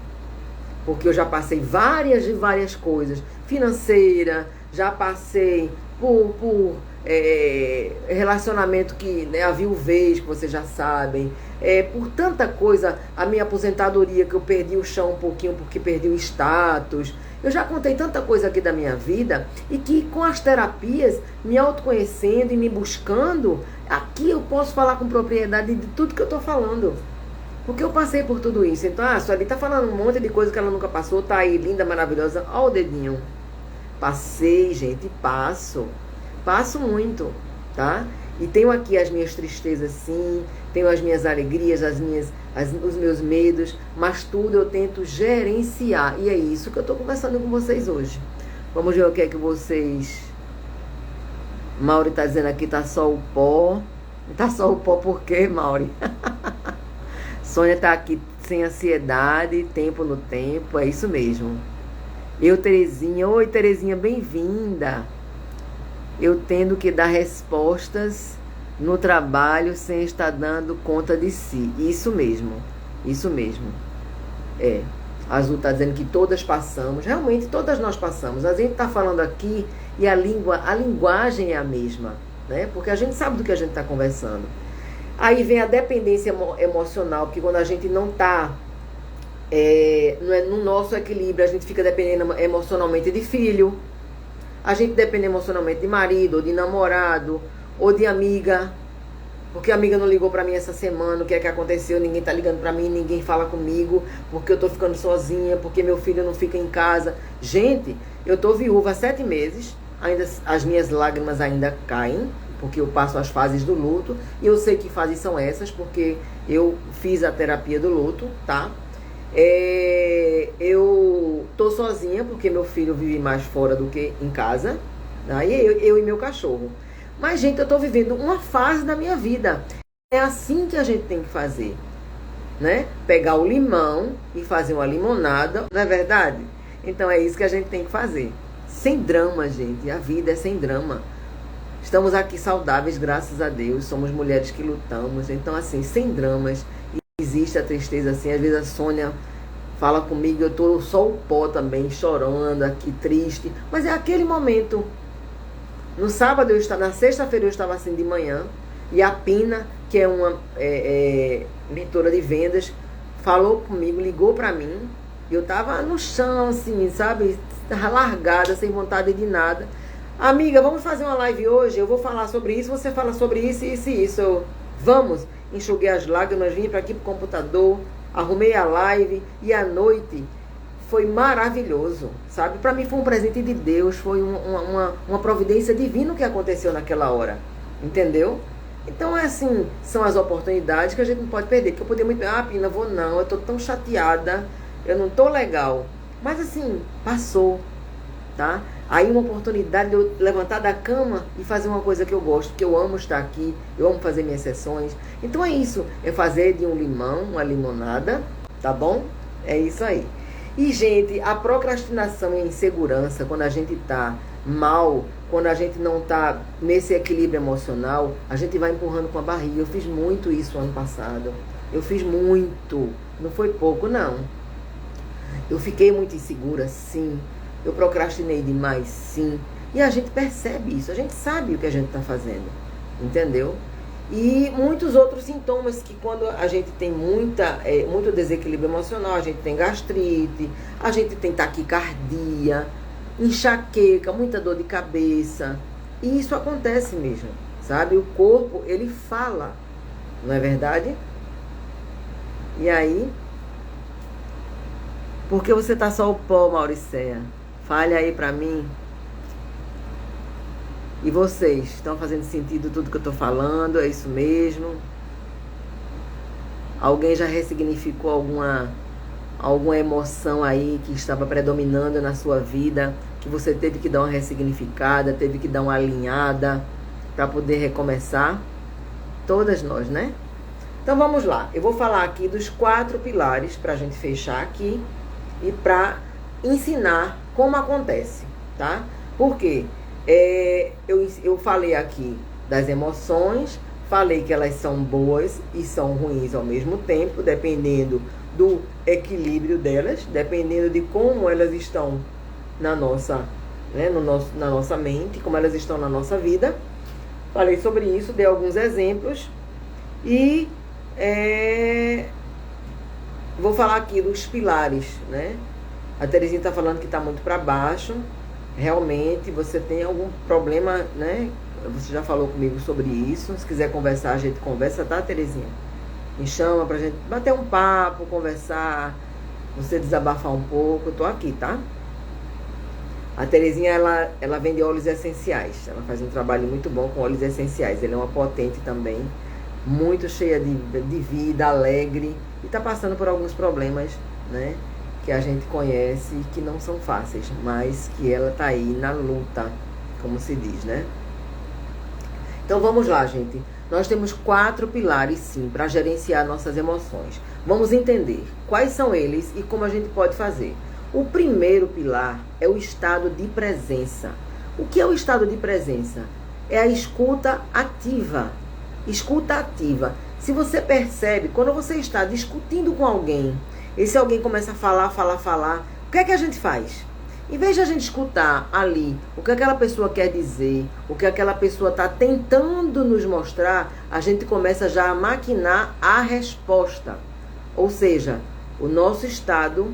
Speaker 1: Porque eu já passei várias coisas. Financeira, já passei por relacionamento que, né, a viuvez, que vocês já sabem, por tanta coisa, a minha aposentadoria, que eu perdi o chão um pouquinho porque perdi o status. Eu já contei tanta coisa aqui da minha vida, e que com as terapias, me autoconhecendo e me buscando, aqui eu posso falar com propriedade de tudo que eu estou falando. Porque eu passei por tudo isso. Então, a Sueli tá falando um monte de coisa que ela nunca passou, tá aí, linda, maravilhosa. Ó o dedinho. Passei, gente, passo muito, tá? E tenho aqui as minhas tristezas, sim, tenho as minhas alegrias, os meus medos, mas tudo eu tento gerenciar. E é isso que eu tô conversando com vocês hoje. Vamos ver o que é que vocês... Mauri tá dizendo aqui, tá só o pó. Tá só o pó por quê, Mauri? Sônia tá aqui sem ansiedade, tempo no tempo, é isso mesmo. Eu, Terezinha, oi Terezinha, bem-vinda. Eu tendo que dar respostas no trabalho sem estar dando conta de si. Isso mesmo, isso mesmo. Azul está dizendo que todas passamos, realmente todas nós passamos. A gente está falando aqui e a linguagem é a mesma, né? Porque a gente sabe do que a gente está conversando. Aí vem a dependência emocional, porque quando a gente não está no nosso equilíbrio, a gente fica dependendo emocionalmente de filho, a gente depende emocionalmente de marido, ou de namorado, ou de amiga, porque a amiga não ligou pra mim essa semana, o que é que aconteceu, ninguém tá ligando pra mim, ninguém fala comigo, porque eu tô ficando sozinha, porque meu filho não fica em casa. Gente, eu tô viúva há 7 meses, ainda, as minhas lágrimas ainda caem, porque eu passo as fases do luto, e eu sei que fases são essas, porque eu fiz a terapia do luto, tá? Eu tô sozinha, porque meu filho vive mais fora do que em casa, tá? E eu e meu cachorro. Mas, gente, eu tô vivendo uma fase da minha vida. É assim que a gente tem que fazer, né? Pegar o limão e fazer uma limonada, não é verdade? Então é isso que a gente tem que fazer. Sem drama, gente. A vida é sem drama. Estamos aqui saudáveis, graças a Deus. Somos mulheres que lutamos. Então, assim, sem dramas. Existe a tristeza, assim. Às vezes a Sônia fala comigo, eu tô só o pó também, chorando aqui, triste. Mas é aquele momento. No sábado, na sexta-feira eu estava assim de manhã. E a Pina, que é uma mentora de vendas, falou comigo, ligou pra mim. Eu tava no chão, assim, sabe? Tava largada, sem vontade de nada. Amiga, vamos fazer uma live hoje? Eu vou falar sobre isso, você fala sobre isso, isso e isso. Vamos? Enxuguei as lágrimas, vim para aqui pro computador, arrumei a live e à noite foi maravilhoso, sabe? Para mim foi um presente de Deus, foi uma providência divina que aconteceu naquela hora, entendeu? Então é assim, são as oportunidades que a gente não pode perder, que eu poderia muito, Pina, vou não, eu tô tão chateada, eu não tô legal, mas assim, passou, tá? Aí uma oportunidade de eu levantar da cama e fazer uma coisa que eu gosto, porque eu amo estar aqui, eu amo fazer minhas sessões. Então é isso, é fazer de um limão uma limonada, tá bom? É isso aí. E, gente, a procrastinação e a insegurança, quando a gente tá mal, quando a gente não tá nesse equilíbrio emocional, a gente vai empurrando com a barriga. Eu fiz muito isso ano passado. Eu fiz muito. Não foi pouco, não. Eu fiquei muito insegura, sim. Eu procrastinei demais, sim. E a gente percebe isso, a gente sabe o que a gente está fazendo, entendeu? E muitos outros sintomas que quando a gente tem muito desequilíbrio emocional, a gente tem gastrite, a gente tem taquicardia, enxaqueca, muita dor de cabeça. E isso acontece mesmo, sabe? O corpo, ele fala, não é verdade? E aí, por que você tá só o pó, Mauricéia? Fale aí pra mim. E vocês, estão fazendo sentido tudo que eu tô falando? É isso mesmo? Alguém já ressignificou alguma emoção aí que estava predominando na sua vida, que você teve que dar uma ressignificada, teve que dar uma alinhada para poder recomeçar? Todas nós, né? Então vamos lá. Eu vou falar aqui dos 4 pilares pra gente fechar aqui e pra ensinar como acontece, tá? Por quê? Eu falei aqui das emoções, falei que elas são boas e são ruins ao mesmo tempo, dependendo do equilíbrio delas, dependendo de como elas estão na nossa, né, na nossa mente, como elas estão na nossa vida. Falei sobre isso, dei alguns exemplos e vou falar aqui dos pilares, né? A Terezinha está falando que está muito para baixo. Realmente, você tem algum problema, né? Você já falou comigo sobre isso. Se quiser conversar, a gente conversa, tá, Terezinha? Me chama pra gente bater um papo, conversar, você desabafar um pouco. Eu tô aqui, tá? A Terezinha, ela vende óleos essenciais. Ela faz um trabalho muito bom com óleos essenciais. Ela é uma potente também, muito cheia de vida, alegre. E tá passando por alguns problemas, né? Que a gente conhece e que não são fáceis, mas que ela tá aí na luta, como se diz, né? Então vamos lá, gente. Nós temos 4 pilares, sim, para gerenciar nossas emoções. Vamos entender quais são eles e como a gente pode fazer. O primeiro pilar é o estado de presença. O que é o estado de presença? É a escuta ativa. Escuta ativa. Se você percebe, quando você está discutindo com alguém, esse alguém começa a falar, o que é que a gente faz? Em vez de a gente escutar ali o que aquela pessoa quer dizer, o que aquela pessoa está tentando nos mostrar, a gente começa já a maquinar a resposta. Ou seja, o nosso estado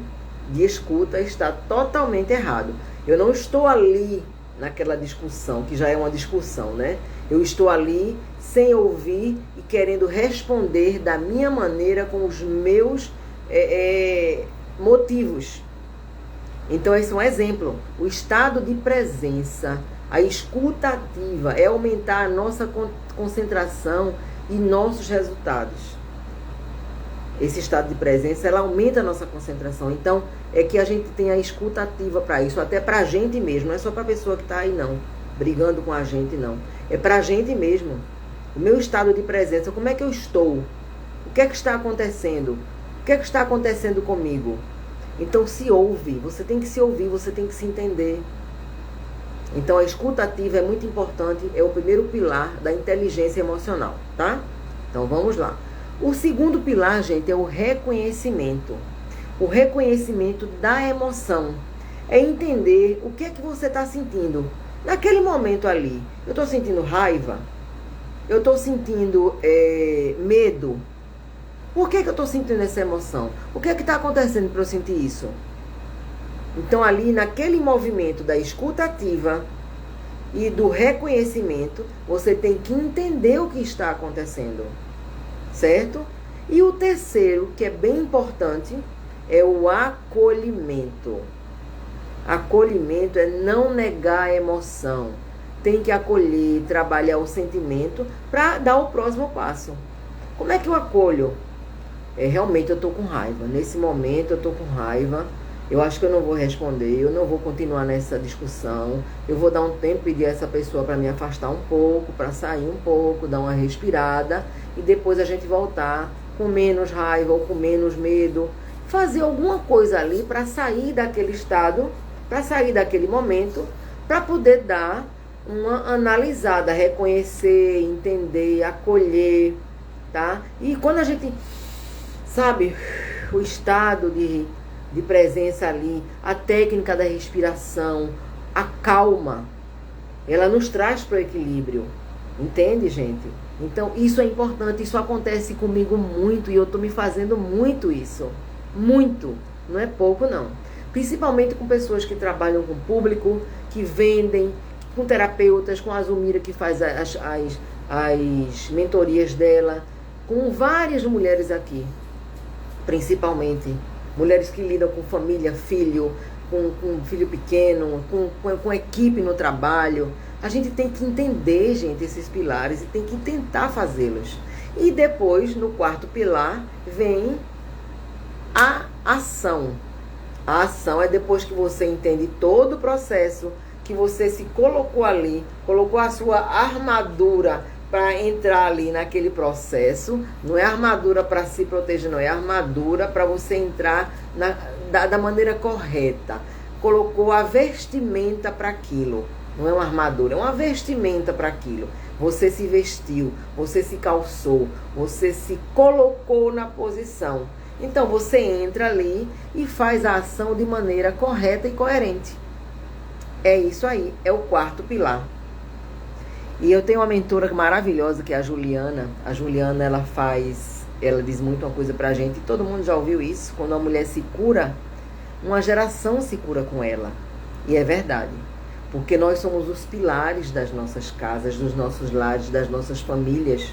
Speaker 1: de escuta está totalmente errado. Eu não estou ali naquela discussão, que já é uma discussão, né? Eu estou ali sem ouvir e querendo responder da minha maneira, com os meus motivos. Então esse é um exemplo. O estado de presença, a escuta ativa, é aumentar a nossa concentração e nossos resultados. Esse estado de presença, ela aumenta a nossa concentração. Então é que a gente tem a escuta ativa para isso, até para a gente mesmo. Não é só para a pessoa que está aí não, brigando com a gente não. É para a gente mesmo. O meu estado de presença, como é que eu estou? O que é que está acontecendo? O que é que está acontecendo comigo? Então se ouve, você tem que se ouvir, você tem que se entender. Então a escuta ativa é muito importante, é o primeiro pilar da inteligência emocional, tá? Então vamos lá. O segundo pilar, gente, é o reconhecimento. O reconhecimento da emoção. É entender o que é que você está sentindo. Naquele momento ali, eu estou sentindo raiva? Eu estou sentindo medo? Por que eu estou sentindo essa emoção? O que é que está acontecendo para eu sentir isso? Então, ali naquele movimento da escuta ativa e do reconhecimento, você tem que entender o que está acontecendo, certo? E o terceiro, que é bem importante, é o acolhimento. Acolhimento é não negar a emoção. Tem que acolher, trabalhar o sentimento para dar o próximo passo. Como é que eu acolho? Realmente eu estou com raiva. Nesse momento eu estou com raiva. Eu acho que eu não vou responder, eu não vou continuar nessa discussão. Eu vou dar um tempo, pedir a essa pessoa para me afastar um pouco, para sair um pouco, dar uma respirada e depois a gente voltar com menos raiva ou com menos medo. Fazer alguma coisa ali para sair daquele estado, para sair daquele momento, para poder dar uma analisada, reconhecer, entender, acolher, tá? E quando a gente sabe o estado de presença ali, a técnica da respiração, a calma, ela nos traz para o equilíbrio, entende, gente? Então isso é importante, isso acontece comigo muito e eu estou me fazendo muito isso, muito, não é pouco não, principalmente com pessoas que trabalham com público, que vendem, com terapeutas, com a Azumira que faz as mentorias dela, com várias mulheres aqui, principalmente mulheres que lidam com família, filho, com filho pequeno, com equipe no trabalho. A gente tem que entender, gente, esses pilares e tem que tentar fazê-los. E depois, no quarto pilar, vem a ação. A ação é depois que você entende todo o processo, que você se colocou ali, colocou a sua armadura para entrar ali naquele processo. Não é armadura para se proteger, não, é armadura para você entrar da maneira correta. Colocou a vestimenta para aquilo, não é uma armadura, é uma vestimenta para aquilo. Você se vestiu, você se calçou, você se colocou na posição. Então você entra ali e faz a ação de maneira correta e coerente. É isso aí, é o quarto pilar. E eu tenho uma mentora maravilhosa que é a Juliana. A Juliana, ela diz muito uma coisa pra gente, e todo mundo já ouviu isso: quando a mulher se cura, uma geração se cura com ela. E é verdade, porque nós somos os pilares das nossas casas, dos nossos lares, das nossas famílias.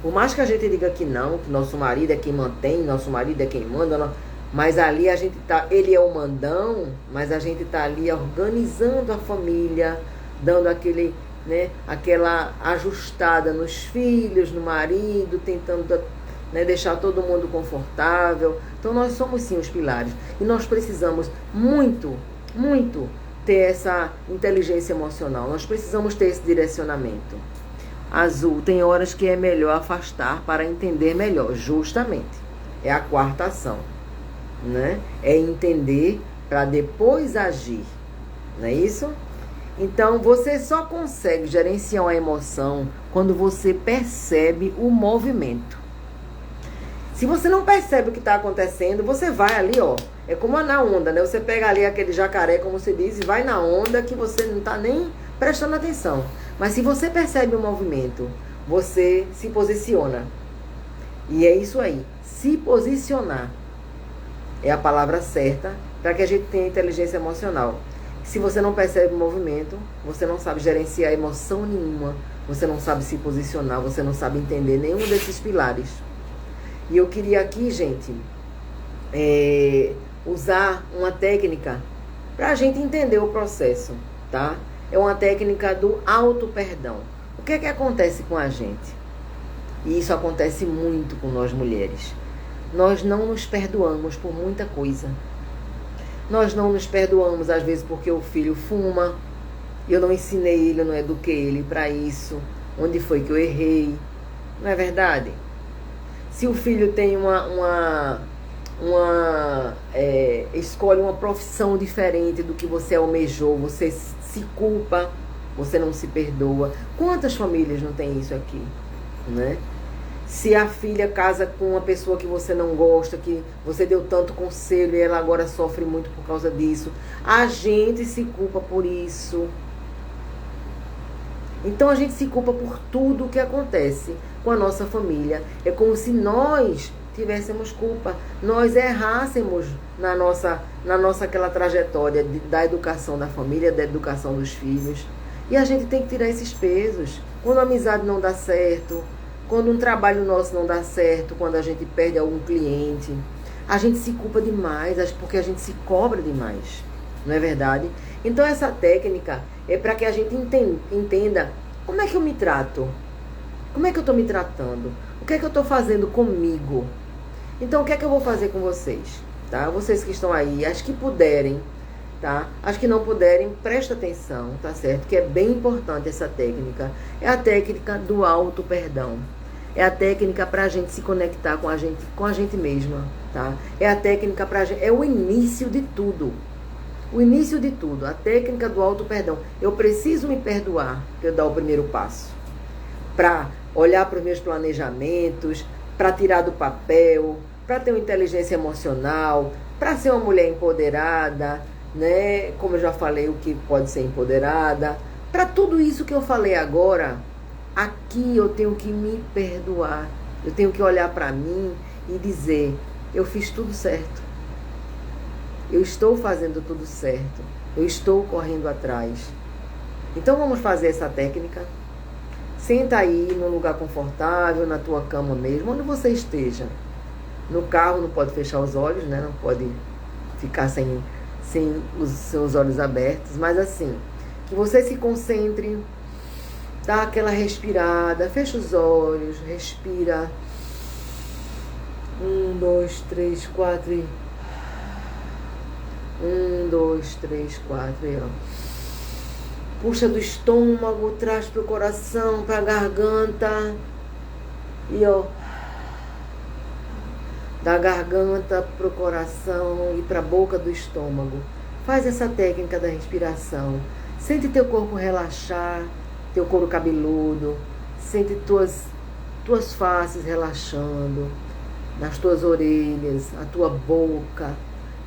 Speaker 1: Por mais que a gente diga que não, que nosso marido é quem mantém, nosso marido é quem manda, mas ali a gente ele é o mandão, mas a gente tá ali organizando a família, dando aquela ajustada nos filhos, no marido, tentando deixar todo mundo confortável. Então nós somos sim os pilares. E nós precisamos muito, muito ter essa inteligência emocional. Nós precisamos ter esse direcionamento. Azul, tem horas que é melhor afastar para entender melhor. Justamente. É a quarta ação. Né? É entender para depois agir. Não é isso? Então, você só consegue gerenciar uma emoção quando você percebe o movimento. Se você não percebe o que está acontecendo, você vai ali, ó. É como na onda, né? Você pega ali aquele jacaré, como se diz, e vai na onda que você não está nem prestando atenção. Mas se você percebe o movimento, você se posiciona. E é isso aí. Se posicionar é a palavra certa para que a gente tenha inteligência emocional. Se você não percebe o movimento, você não sabe gerenciar emoção nenhuma, você não sabe se posicionar, você não sabe entender nenhum desses pilares. E eu queria aqui, gente, usar uma técnica para a gente entender o processo, tá? É uma técnica do auto-perdão. O que é que acontece com a gente? E isso acontece muito com nós mulheres. Nós não nos perdoamos por muita coisa. Nós não nos perdoamos, às vezes, porque o filho fuma. Eu não ensinei ele, eu não eduquei ele para isso. Onde foi que eu errei? Não é verdade? Se o filho tem escolhe uma profissão diferente do que você almejou, você se culpa, você não se perdoa. Quantas famílias não tem isso aqui? Né? Se a filha casa com uma pessoa que você não gosta, que você deu tanto conselho e ela agora sofre muito por causa disso, a gente se culpa por isso. Então a gente se culpa por tudo o que acontece com a nossa família. É como se nós tivéssemos culpa, nós errássemos na nossa aquela trajetória da educação da família, da educação dos filhos. E a gente tem que tirar esses pesos. Quando a amizade não dá certo, quando um trabalho nosso não dá certo, quando a gente perde algum cliente, a gente se culpa demais, porque a gente se cobra demais. Não é verdade? Então essa técnica é para que a gente entenda como é que eu me trato. Como é que eu estou me tratando? O que é que eu estou fazendo comigo? Então, o que é que eu vou fazer com vocês? Tá? Vocês que estão aí, as que puderem, tá? As que não puderem, presta atenção, tá certo? Que é bem importante essa técnica. É a técnica do auto-perdão. É a técnica para a gente se conectar com a gente mesma, tá? É a técnica para a gente, é o início de tudo. O início de tudo, a técnica do auto-perdão. Eu preciso me perdoar para eu dar o primeiro passo. Para olhar para os meus planejamentos, para tirar do papel, para ter uma inteligência emocional, para ser uma mulher empoderada, né? Como eu já falei, o que pode ser empoderada. Para tudo isso que eu falei agora, aqui eu tenho que me perdoar. Eu tenho que olhar para mim e dizer, eu fiz tudo certo. Eu estou fazendo tudo certo. Eu estou correndo atrás. Então vamos fazer essa técnica. Senta aí num lugar confortável, na tua cama mesmo, onde você esteja. No carro não pode fechar os olhos, né? Não pode ficar sem os seus olhos abertos. Mas assim, que você se concentre, dá aquela respirada, fecha os olhos, respira. 1, 2, 3, 4 e... 1, 2, 3, 4 e ó. Puxa do estômago, traz pro coração, pra garganta. E ó, da garganta pro coração e pra boca do estômago. Faz essa técnica da respiração. Sente teu corpo relaxar, teu couro cabeludo. Sente tuas faces relaxando, nas tuas orelhas, a tua boca.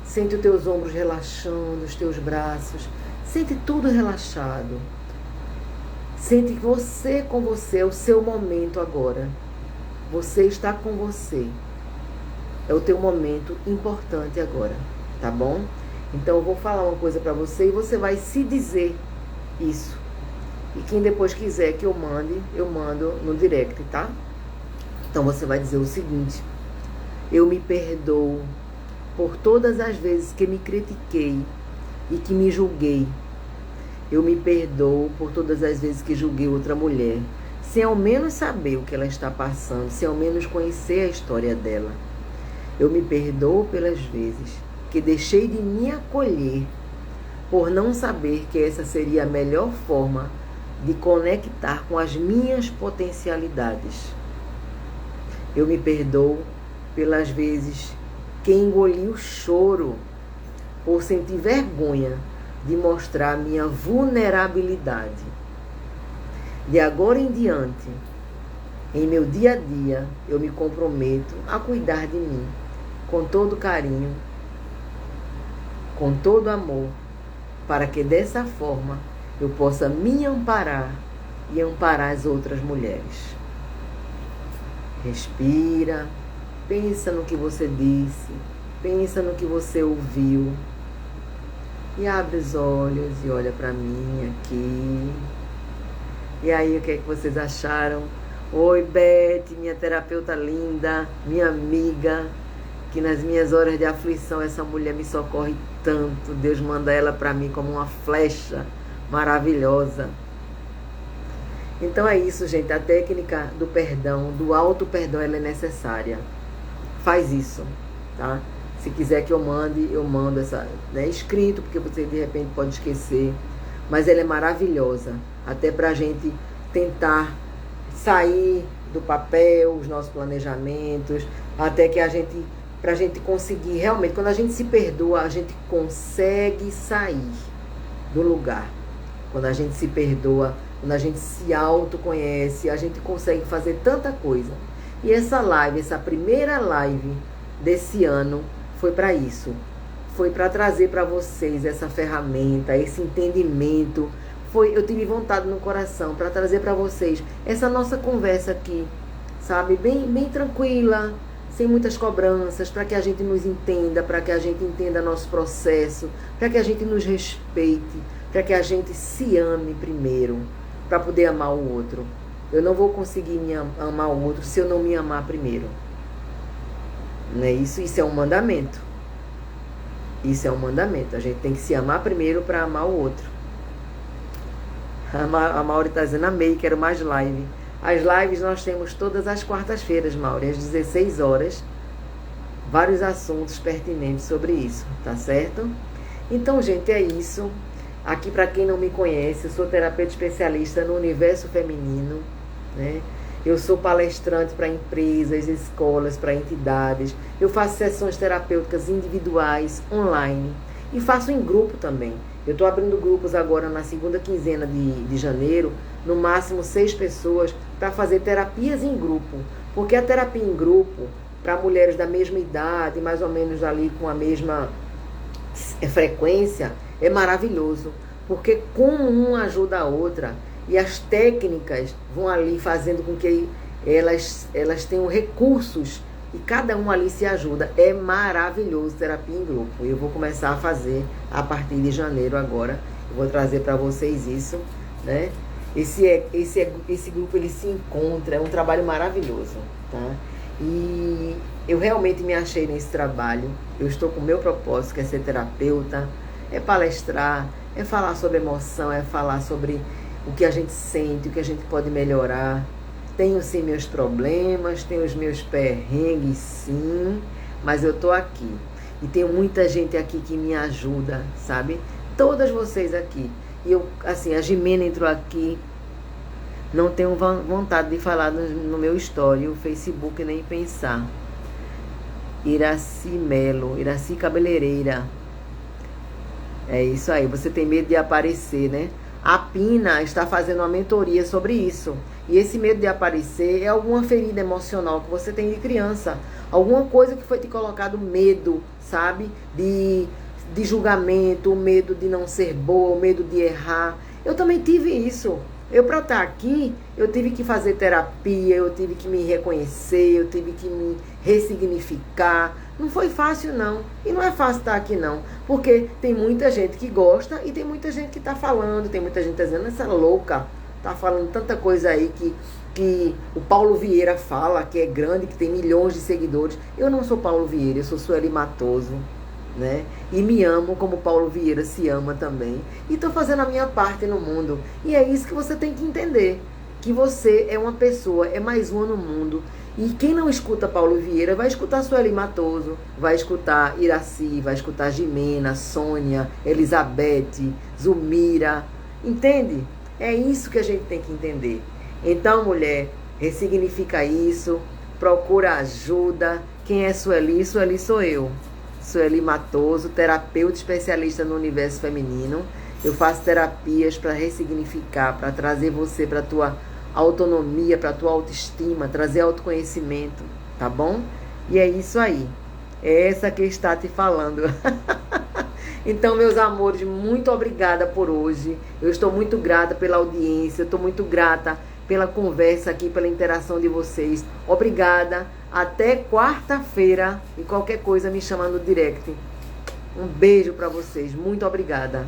Speaker 1: Sente os teus ombros relaxando, os teus braços. Sente tudo relaxado. Sente você com você, é o seu momento agora. Você está com você. É o teu momento importante agora, tá bom? Então eu vou falar uma coisa para você e você vai se dizer isso. E quem depois quiser que eu mando no direct, tá? Então você vai dizer o seguinte: eu me perdoo por todas as vezes que me critiquei e que me julguei. Eu me perdoo por todas as vezes que julguei outra mulher, sem ao menos saber o que ela está passando, sem ao menos conhecer a história dela. Eu me perdoo pelas vezes que deixei de me acolher, por não saber que essa seria a melhor forma de conectar com as minhas potencialidades. Eu me perdoo pelas vezes que engoli o choro, por sentir vergonha de mostrar minha vulnerabilidade. De agora em diante, em meu dia a dia, eu me comprometo a cuidar de mim com todo carinho, com todo amor, para que dessa forma eu possa me amparar e amparar as outras mulheres. Respira, pensa no que você disse, pensa no que você ouviu. E abre os olhos e olha para mim aqui. E aí, o que é que vocês acharam? Oi, Beth, minha terapeuta linda, minha amiga, que nas minhas horas de aflição essa mulher me socorre tanto. Deus manda ela para mim como uma flecha maravilhosa. Então é isso, gente. A técnica do perdão, do auto-perdão, ela é necessária. Faz isso, tá? Se quiser que eu mando essa, né, escrito, porque você de repente pode esquecer. Mas ela é maravilhosa, até pra gente tentar sair do papel, os nossos planejamentos, até que pra gente conseguir realmente, quando a gente se perdoa, a gente consegue sair do lugar. Quando a gente se perdoa, quando a gente se autoconhece, a gente consegue fazer tanta coisa. E essa live, essa primeira live desse ano, foi para isso. Foi para trazer para vocês essa ferramenta, esse entendimento. Eu tive vontade no coração para trazer para vocês essa nossa conversa aqui, sabe? Bem tranquila, sem muitas cobranças, para que a gente nos entenda, para que a gente entenda nosso processo, para que a gente nos respeite, para que a gente se ame primeiro, para poder amar o outro. Eu não vou conseguir amar o outro se eu não me amar primeiro. Não é isso? Isso é um mandamento. Isso é um mandamento. A gente tem que se amar primeiro para amar o outro. A Mauri está dizendo, amei, quero mais live. As lives nós temos todas as quartas-feiras, Mauri, às 16 horas. Vários assuntos pertinentes sobre isso, tá certo? Então, gente, é isso. Aqui, para quem não me conhece, eu sou terapeuta especialista no universo feminino, né? Eu sou palestrante para empresas, escolas, para entidades. Eu faço sessões terapêuticas individuais, online. E faço em grupo também. Eu estou abrindo grupos agora na segunda quinzena de janeiro, no máximo 6 pessoas, para fazer terapias em grupo. Porque a terapia em grupo, para mulheres da mesma idade, mais ou menos ali com a mesma frequência, é maravilhoso. Porque como uma ajuda a outra, e as técnicas vão ali fazendo com que elas tenham recursos e cada um ali se ajuda. É maravilhoso terapia em grupo. Eu vou começar a fazer a partir de janeiro agora. Eu vou trazer para vocês isso, né? Esse grupo, ele se encontra, é um trabalho maravilhoso, tá? E eu realmente me achei nesse trabalho. Eu estou com o meu propósito, que é ser terapeuta, é palestrar, é falar sobre emoção, é falar sobre o que a gente sente, o que a gente pode melhorar. Tenho sim meus problemas, tenho os meus perrengues sim, mas eu tô aqui. E tem muita gente aqui que me ajuda, sabe? Todas vocês aqui. E eu, assim, a Jimena entrou aqui. Não tenho vontade de falar no meu story, o Facebook, nem pensar. Iraci Melo, Iraci Cabeleireira. É isso aí, você tem medo de aparecer, né? A Pina está fazendo uma mentoria sobre isso. E esse medo de aparecer é alguma ferida emocional que você tem de criança. Alguma coisa que foi te colocado medo, sabe? De julgamento, medo de não ser boa, medo de errar. Eu também tive isso. Eu, para estar aqui, eu tive que fazer terapia, eu tive que me reconhecer, eu tive que me ressignificar. Não foi fácil, não. E não é fácil estar aqui, não. Porque tem muita gente que gosta e tem muita gente que está falando, tem muita gente tá dizendo, essa louca tá falando tanta coisa aí que o Paulo Vieira fala, que é grande, que tem milhões de seguidores. Eu não sou Paulo Vieira, eu sou Sueli Matoso, né? E me amo como Paulo Vieira se ama também. E estou fazendo a minha parte no mundo. E é isso que você tem que entender. Que você é uma pessoa, é mais uma no mundo. E quem não escuta Paulo Vieira vai escutar Sueli Matoso, vai escutar Iraci, vai escutar Jimena, Sônia, Elizabeth, Zulmira. Entende? É isso que a gente tem que entender. Então, mulher, ressignifica isso, procura ajuda. Quem é Sueli? Sueli sou eu. Sueli Matoso, terapeuta especialista no universo feminino. Eu faço terapias para ressignificar, para trazer você para a tua autonomia, para a tua autoestima, trazer autoconhecimento, tá bom? E é isso aí. É essa que está te falando. Então, meus amores, muito obrigada por hoje. Eu estou muito grata pela audiência, eu estou muito grata pela conversa aqui, pela interação de vocês. Obrigada. Até quarta-feira. E qualquer coisa me chama no direct. Um beijo para vocês. Muito obrigada.